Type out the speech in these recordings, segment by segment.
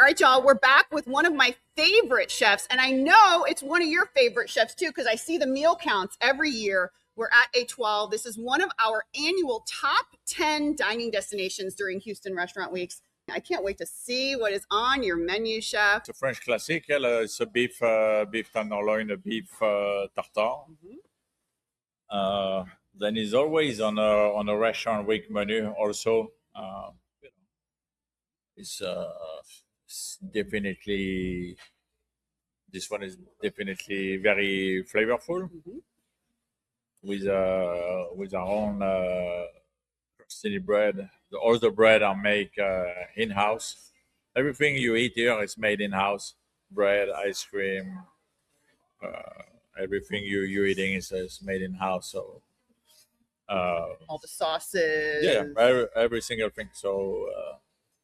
All right, y'all, we're back with one of my favorite chefs, and I know it's one of your favorite chefs too, because I see the meal counts every year. We're at Étoile. This is one of our annual top 10 dining destinations during Houston Restaurant Weeks. I can't wait to see what is on your menu, chef. It's a French classic. It's a beef tenderloin, a beef tartare. Then it's always on a restaurant week menu. Also, it's definitely, this one is definitely very flavorful. With our own crostini bread. All the bread are made in-house. Everything you eat here is made in-house. Bread, ice cream, everything you're eating is made in-house. So all the sauces. Yeah, every single thing. So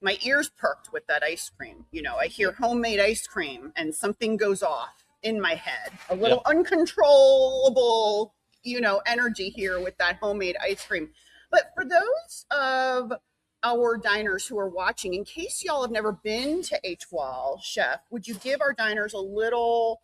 my ears perked with that ice cream. You know, I hear homemade ice cream and something goes off in my head. A little uncontrollable, energy here with that homemade ice cream. But for those of our diners who are watching, in case y'all have never been to Étoile, chef, would you give our diners a little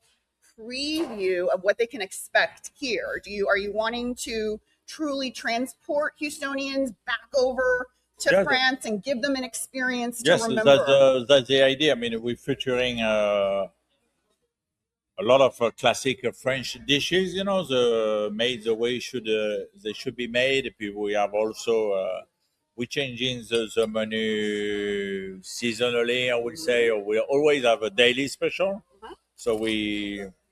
preview of what they can expect here? Are you wanting to truly transport Houstonians back over to France and give them an experience to remember? That's the idea. I mean, we're featuring a lot of classic French dishes, made the way they should be made. We have also we're changing the menu seasonally, I would say. We always have a daily special, so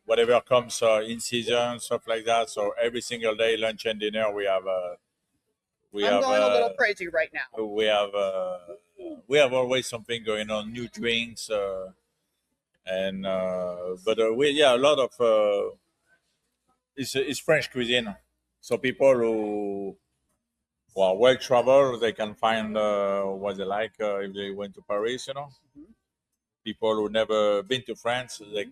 whatever comes in season, stuff like that. So every single day, lunch and dinner, we have. I'm going a little crazy right now. We have always something going on, new drinks. And a lot of it's French cuisine. So people who are well traveled, they can find what they like if they went to Paris. People who never been to France, they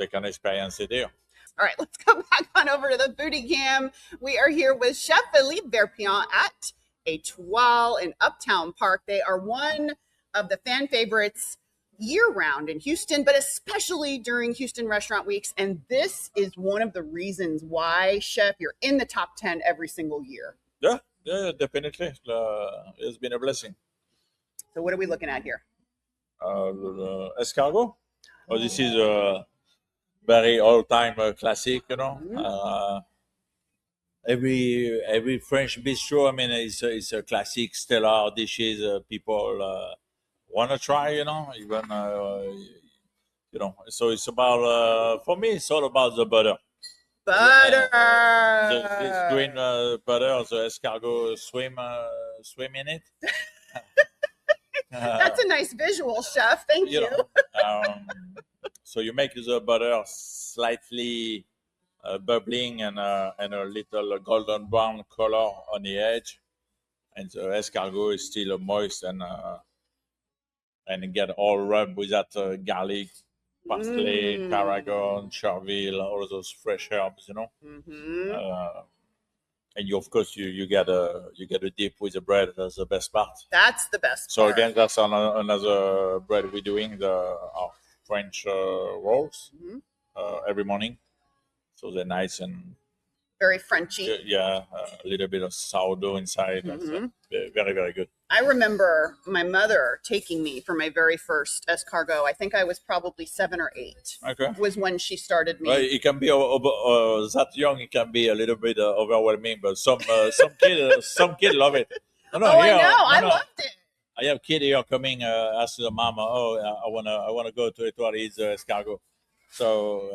can experience it here. All right, let's go back on over to the booty cam. We are here with Chef Philippe Verpiand at Étoile in Uptown Park. They are one of the fan favorites year-round in Houston, but especially during Houston Restaurant Weeks. And this is one of the reasons why, Chef, you're in the top 10 every single year. Yeah, definitely. It's been a blessing. So what are we looking at here? Escargot. This is a very all-time classic, Every French bistro, I mean, it's a classic stellar dishes people want to try, even, so it's about, for me, it's all about the butter. This green butter, the escargot swim in it. That's a nice visual, chef. Thank you. So you make the butter slightly bubbling and a little golden brown color on the edge. And the escargot is still moist and get all rubbed with that garlic, parsley, tarragon, chervil, all of those fresh herbs, and of course you get a dip with the bread. That's the best part. That's the best part. So again, that's another bread we're doing, our French rolls every morning. So they're nice and very Frenchy. Yeah, a little bit of sourdough inside. That's very, very good. I remember my mother taking me for my very first escargot. I think I was probably 7 or 8. Okay. Was when she started me. Well, it can be that young. It can be a little bit overwhelming, but some kid love it. I know. I loved it. I have kid here coming, ask the mama, I wanna go to Étoile eat the escargot. So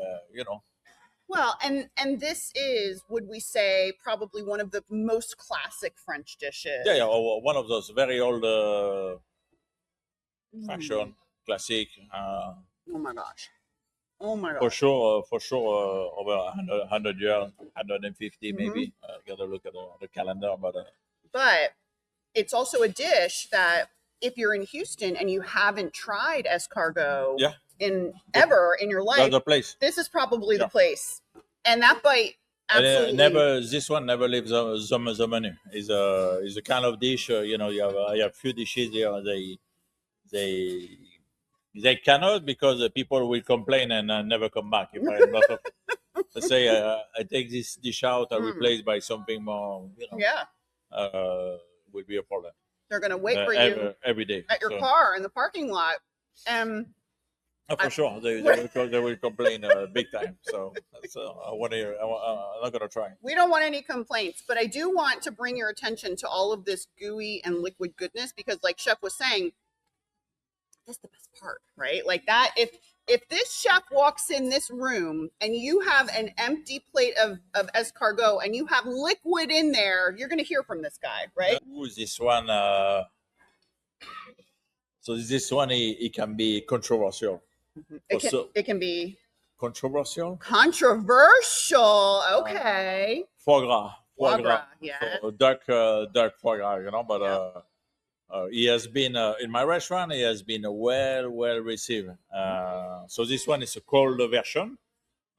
Well, and this is, would we say, probably one of the most classic French dishes. Yeah, one of those very old fashion classic. Oh my gosh. For sure, over 100 years, 150 maybe. Gotta look at the calendar, but it's also a dish that if you're in Houston and you haven't tried escargot ever in your life, the place. This is probably the place. And that bite, absolutely. This one never leaves the menu. Is a kind of dish. I have few dishes here. they cannot because the people will complain and never come back. If I'm not, let's say I take this dish out, I replace by something more, will be a problem. They're going to wait for you every day at your car in the parking lot. For sure, they will complain big time. So I'm not going to try. We don't want any complaints, but I do want to bring your attention to all of this gooey and liquid goodness because, like Chef was saying, that's the best part, right? Like that, if this chef walks in this room and you have an empty plate of escargot and you have liquid in there, you're going to hear from this guy, right? Ooh, this one. So this one, it can be controversial. It can be controversial. Controversial, okay. Foie gras, yeah. So dark foie gras, but. He has been in my restaurant. He has been well received. So this one is a cold version,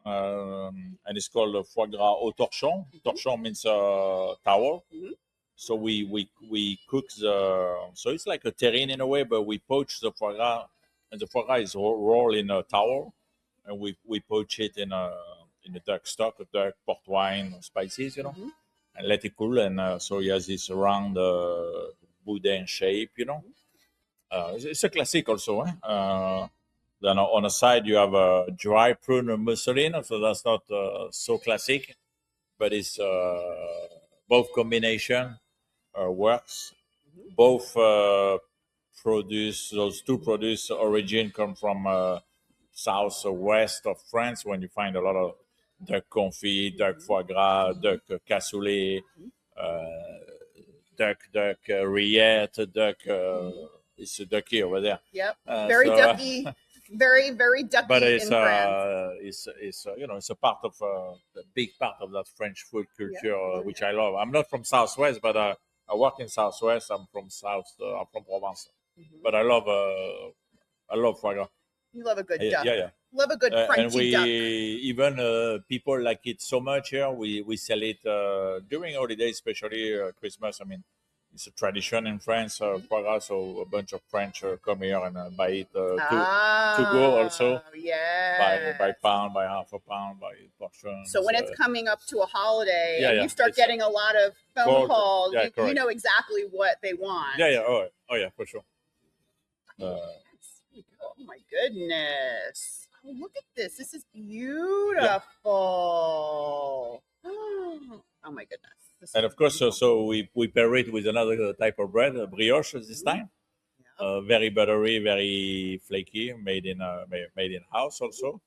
and it's called foie gras au torchon. Torchon means towel. So we cook the. So it's like a terrine in a way, but we poach the foie gras, and the foie gras is rolled in a towel, and we poach it in a dark stock, a dark port wine, spices, and let it cool. And so he has this round. Boudin shape, it's a classic also. Then on the side you have a dry prune mousseline, so that's not so classic, but it's both combination works. Both those two produce origin come from south or west of France, when you find a lot of duck confit, duck foie gras, duck cassoulet. Duck, rillette, duck. It's a ducky over there. Yep, very ducky, very ducky. But it's it's a part of a big part of that French food culture, which I love. I'm not from Southwest, but I work in Southwest. I'm from South. I'm from Provence, but I love foie gras. You love a good duck. Yeah. Love a good Frenchy duck. Even people like it so much here. We sell it during holidays, especially Christmas. I mean, it's a tradition in France. Foie gras, so a bunch of French come here and buy it to go also. Yeah. By pound, by half a pound, by portion. So when it's coming up to a holiday, and you start getting a lot of phone calls. You know exactly what they want. Yeah. Oh yeah, for sure. Oh my goodness. Oh, look at this. This is beautiful. Oh my goodness. And of course, so we pair it with another type of bread, brioche this time. Very buttery, very flaky, made in house also.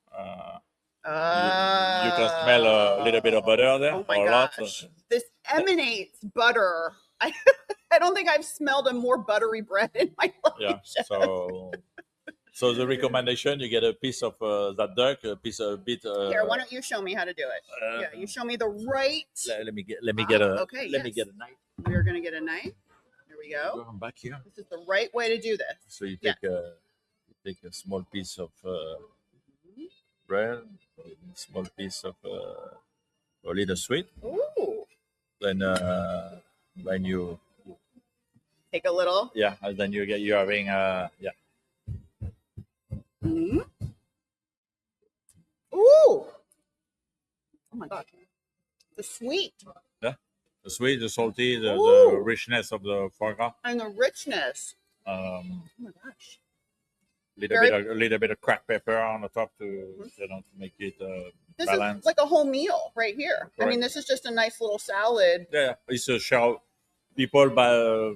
You can smell a little bit of butter there. Oh my gosh. This emanates butter. I don't think I've smelled a more buttery bread in my life. Yeah. So the recommendation, you get a piece of that duck, a bit. Here, why don't you show me how to do it? You show me the right. Let me get a knife. We're gonna get a knife. Here we go. Come back here. This is the right way to do this. So you take a small piece of bread, a small piece of a little sweet. Ooh. Then you take a little. Yeah, and then you're having Mm-hmm. Ooh! Oh my god! The sweet. Yeah, the sweet, the salty, the richness of the foie gras, and the richness. Oh my gosh! A little bit of cracked pepper on the top to make it balanced. This is like a whole meal right here. Correct. I mean, this is just a nice little salad. Yeah, it's a shell. People buy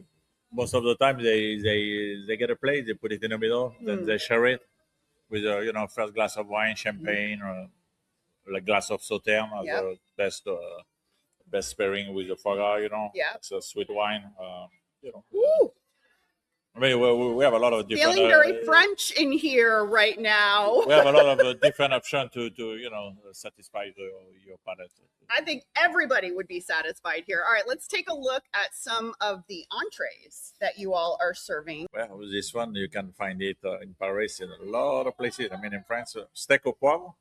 most of the time they get a plate, they put it in the middle, then they share it with first glass of wine, champagne, or a glass of Sauterne as the best pairing with the foie gras. It's a sweet wine. Ooh. I mean, we have a lot of different. Feeling very French in here right now. We have a lot of different options to satisfy your palate. I think everybody would be satisfied here. All right, let's take a look at some of the entrees that you all are serving. Well, this one you can find it in Paris in a lot of places. I mean, in France, steak au poivre.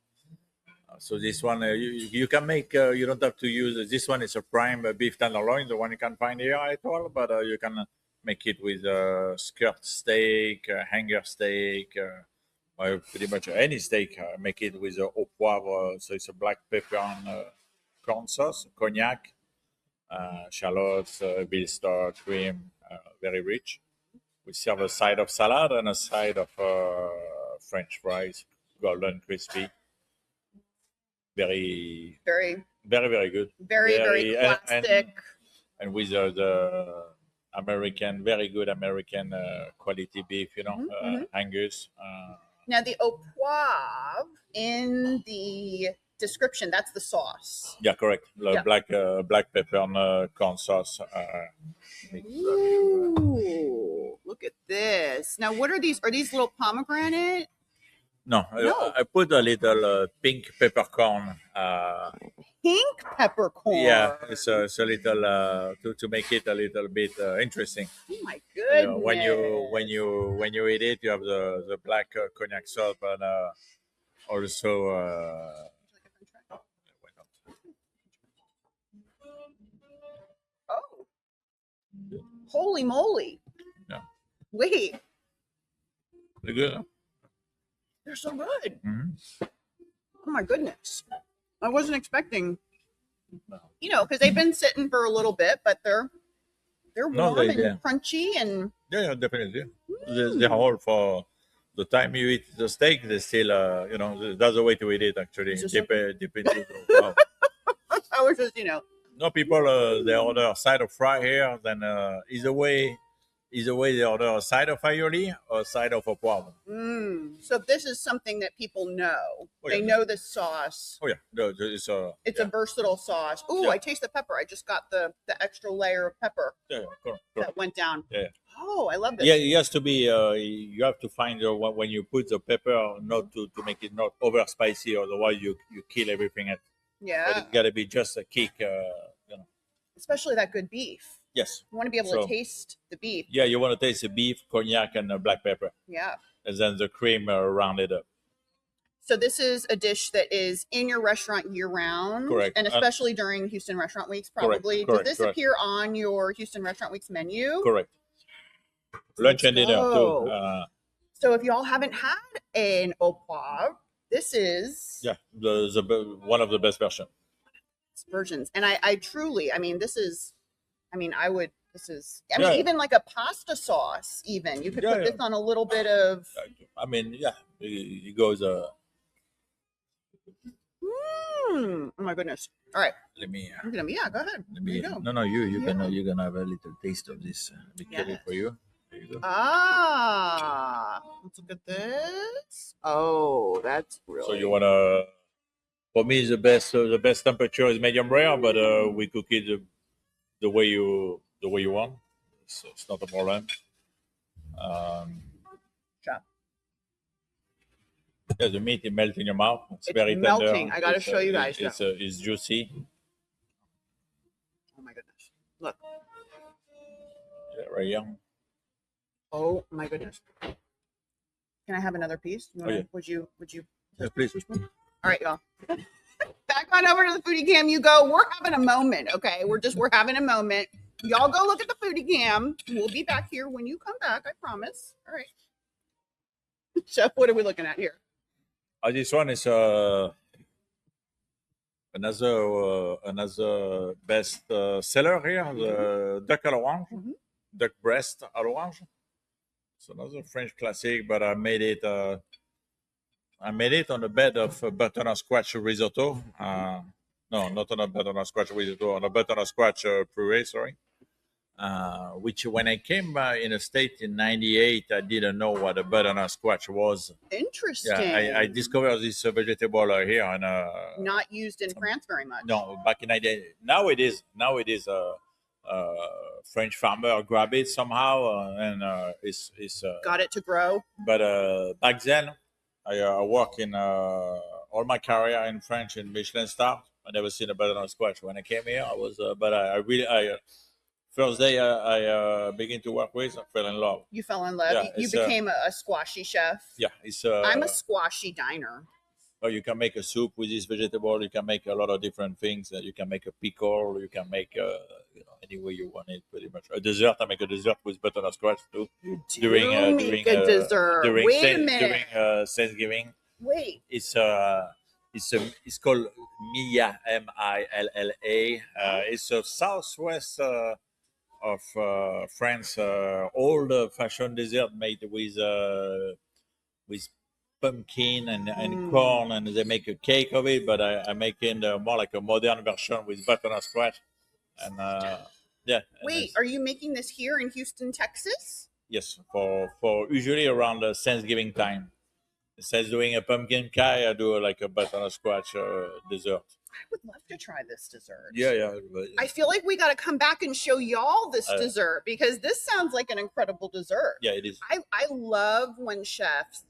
So this one you can make. You don't have to use this one. Is a prime beef tenderloin, the one you can find here at all. But you can Make it with skirt steak, hanger steak, pretty much any steak. Make it with au poivre, so it's a black pepper and corn sauce, cognac, shallots, veal stock, cream, very rich. We serve a side of salad and a side of French fries, golden, crispy. Very, Very, very good. very classic. And with the American, very good American quality beef, Angus. Now the au poivre in the description, that's the sauce. Yeah, correct. Black pepper and corn sauce. Ooh, look at this. Now, what are these? Are these little pomegranate? No. I put a little pink peppercorn. Pink peppercorn. Yeah, it's a little to make it a little bit interesting. Oh my goodness! When you eat it, you have the black cognac sauce, but also. Oh, holy moly! Yeah. Wait, They're good. Huh? they're so good. Mm-hmm. Oh my goodness! I wasn't expecting, because they've been sitting for a little bit, but they're warm and crunchy and yeah, definitely. They're whole for the time you eat the steak. They still, that's the way to eat it. Actually, dip into. Wow. I was just, No, people they order a side of fry here. Then either way they order a side of aioli or a side of a poivre. So this is something that people know. They know this sauce. Oh yeah, it's a versatile sauce. Ooh, I taste the pepper. I just got the extra layer of pepper correct. that went down. Yeah. Oh, I love this. Yeah, it has to be. You have to find when you put the pepper not to make it not over spicy, otherwise you kill everything. Yeah, but it's got to be just a kick. Especially that good beef. Yes. You want to be able to taste the beef. Yeah, you want to taste the beef, cognac, and black pepper. Yeah. And then the cream rounded up. So this is a dish that is in your restaurant year-round. Correct. And especially during Houston Restaurant Weeks, probably. Correct. Does this appear on your Houston Restaurant Weeks menu? Correct. Lunch and dinner, too. So if y'all haven't had an au poivre, this is... Yeah, the one of the best versions. And I truly, this is... even like a pasta sauce, even. You could put this on a little bit of... it goes... Oh my goodness. All right. Let me... go ahead. There you go. No, you're gonna have a little taste of this. Be careful for you. There you go. Let's look at this. Oh, that's really... So you wanna... For me, the best temperature is medium rare, but we cook it the way you want. It's not a problem. Yeah, the meat it melts in your mouth. It's very melting. tender. I got to show you guys. It's juicy. Oh my goodness! Look. Yeah, right here. Oh my goodness! Can I have another piece? Would you? Yeah, please. All right, y'all. Back on over to the foodie cam you go. We're having a moment, okay? We're having a moment. Y'all go look at the foodie cam. We'll be back here when you come back, I promise. All right. Chef, what are we looking at here? This one is another best seller here, the duck à l'orange, duck breast à l'orange. It's another French classic, but I made it on a bed of butternut-squash risotto. No, not on a butternut-squash risotto, on a butternut-squash puree, sorry. Which when I came in the state in '98, I didn't know what a butternut-squash was. Interesting. Yeah, I discovered this vegetable here. And, not used in France very much. No, back in '98. Now it is a French farmer grab it somehow and it's got it to grow. But back then, I work in all my career in French in Michelin star. I never seen a butternut-squash. When I came here, I was, but I really first day I began to work with, I fell in love. You fell in love. Yeah, you became a squashy chef. Yeah, it's. I'm a squashy diner. Or you can make a soup with this vegetable. You can make a lot of different things. You can make a pickle. You can make any way you want it, pretty much. A dessert. I make a dessert with butternut squash too. Make a dessert. Wait a minute. During Thanksgiving. Wait. It's called Milla, Milla. It's a southwest of France, old-fashioned dessert made with pumpkin and corn, and they make a cake of it. But I'm making more like a modern version with butternut squash, and yeah. Wait, are you making this here in Houston, Texas? Yes, for usually around Thanksgiving time. Instead of doing a pumpkin pie, I do like a butternut squash dessert. I would love to try this dessert. Yeah. I feel like we got to come back and show y'all this dessert because this sounds like an incredible dessert. Yeah, it is. I love when chefs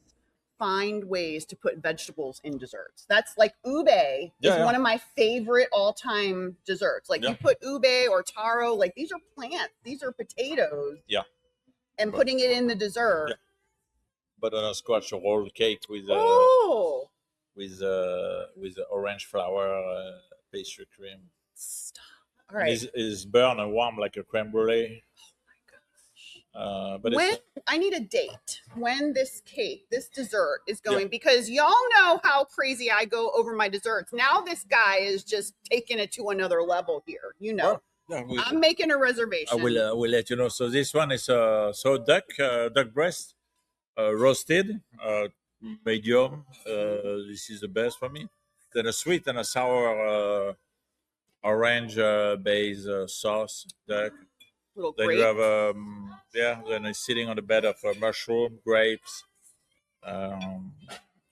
find ways to put vegetables in desserts. That's like ube is one of my favorite all-time desserts. Like you put ube or taro, like these are plants, these are potatoes. Yeah. And putting it in the dessert. Yeah. Butternut squash rolled cake with orange flour pastry cream. Stop. All right. It's burnt and warm like a creme brulee. Oh my gosh. I need a date when this dessert is going because y'all know how crazy I go over my desserts. Now this guy is just taking it to another level here. You know. I'm making a reservation. I will let you know. So this one is duck breast. Roasted, medium. This is the best for me. Then a sweet and a sour orange base sauce duck. Little then grape. You have then it's sitting on the bed of mushroom, grapes. Oh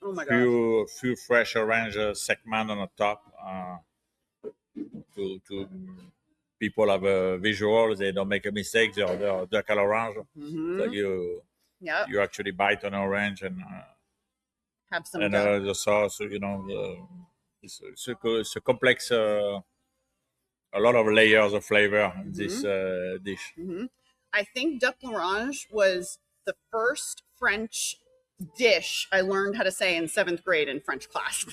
my god! Few fresh orange segment on the top. To people have a visual, they don't make a mistake. They're duck à l'orange. So you actually bite an orange and have some and the sauce. You know, it's a complex, a lot of layers of flavor in this dish. I think duck l'orange was the first French dish I learned how to say in 7th grade in French class.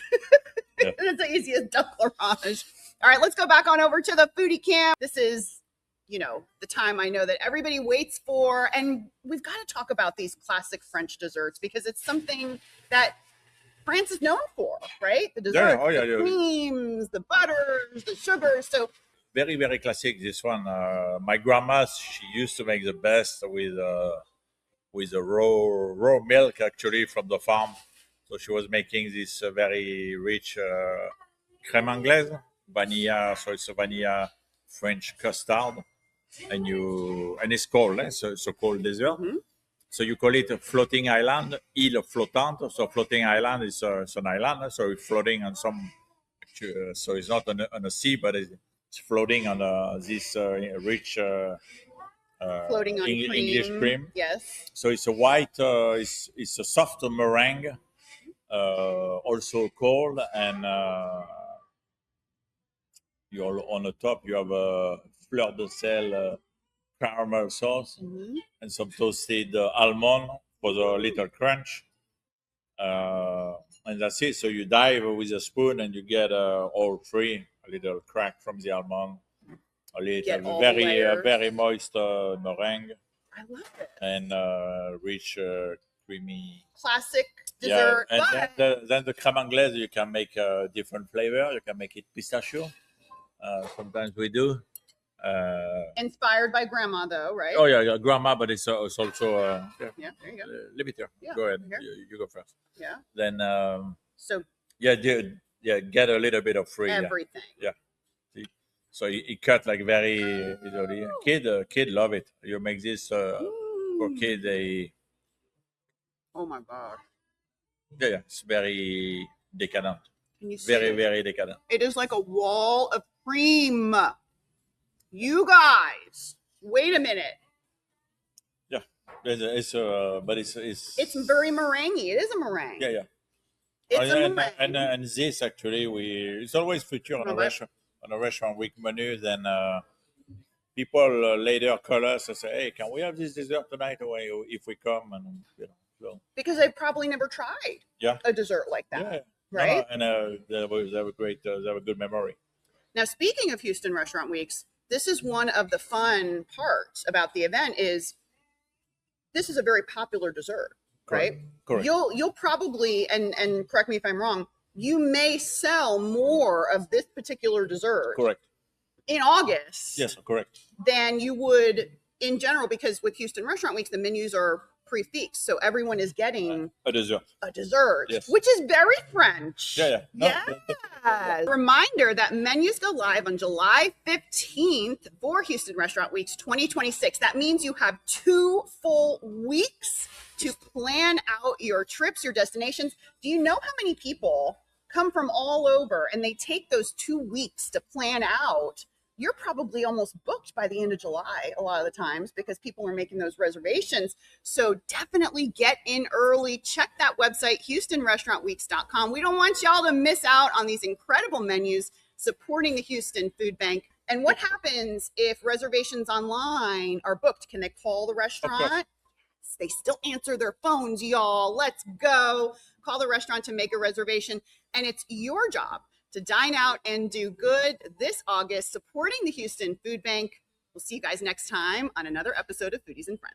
It's the easiest duck l'orange. All right, let's go back on over to the foodie cam. This is, the time I know that everybody waits for, and we've got to talk about these classic French desserts because it's something that France is known for, right? The desserts, the creams, the butters, the sugars. So very, very classic. This one, my grandma, she used to make the best with the raw milk actually from the farm. So she was making this very rich crème anglaise, vanilla. So it's a vanilla French custard, and it's cold. So it's a cold dessert. So you call it a floating island, Île Flottante. So floating island is an island. So it's floating on some. So it's not on a sea, but it's floating on this rich floating on English cream. Yes. So it's a white. It's a soft meringue, also cold, and you're on the top. You have a fleur de sel caramel sauce and some toasted almond for the little crunch. And that's it. So you dive with a spoon and you get all three. A little crack from the almond, a little very moist meringue. I love it. And rich, creamy. Classic dessert. Yeah. And then the crème anglaise, you can make a different flavor. You can make it pistachio. Sometimes we do. Inspired by grandma, though, right? Oh yeah, grandma, but it's also. Yeah, there you go. Leave it here. Yeah, go ahead. You go first. Yeah. Then. So. Yeah, get a little bit of free. Everything. Yeah. See? So he cut like very easily. Kid love it. You make this for kids. Oh my god. Yeah, it's very decadent. Can you see very decadent. It is like a wall of cream. You guys, wait a minute. Yeah, but it's very meringue. It is a meringue. Yeah. And this actually it's always featured on a restaurant week menu. Then people later call us and say, "Hey, can we have this dessert tonight?" Or if we come, and so. Because they probably never tried a dessert like that. right? And they have a great, they have a good memory. Now, speaking of Houston Restaurant Weeks, this is one of the fun parts about the event is this is a very popular dessert, right? Correct. You'll probably, and correct me if I'm wrong, you may sell more of this particular dessert Correct. in August. Yes, correct. Than you would in general, because with Houston Restaurant Weeks, the menus are Prix-fixe. So everyone is getting a dessert. Yes. Which is very French. Yeah. No, Reminder that menus go live on July 15th for Houston Restaurant Weeks 2026. That means you have 2 full weeks to plan out your trips, your destinations. Do you know how many people come from all over and they take those 2 weeks to plan out? You're probably almost booked by the end of July a lot of the times because people are making those reservations. So definitely get in early. Check that website, HoustonRestaurantWeeks.com. We don't want y'all to miss out on these incredible menus supporting the Houston Food Bank. And what happens if reservations online are booked? Can they call the restaurant? They still answer their phones, y'all. Let's go. Call the restaurant to make a reservation. And it's your job to dine out and do good this August, supporting the Houston Food Bank. We'll see you guys next time on another episode of Foodies and Friends.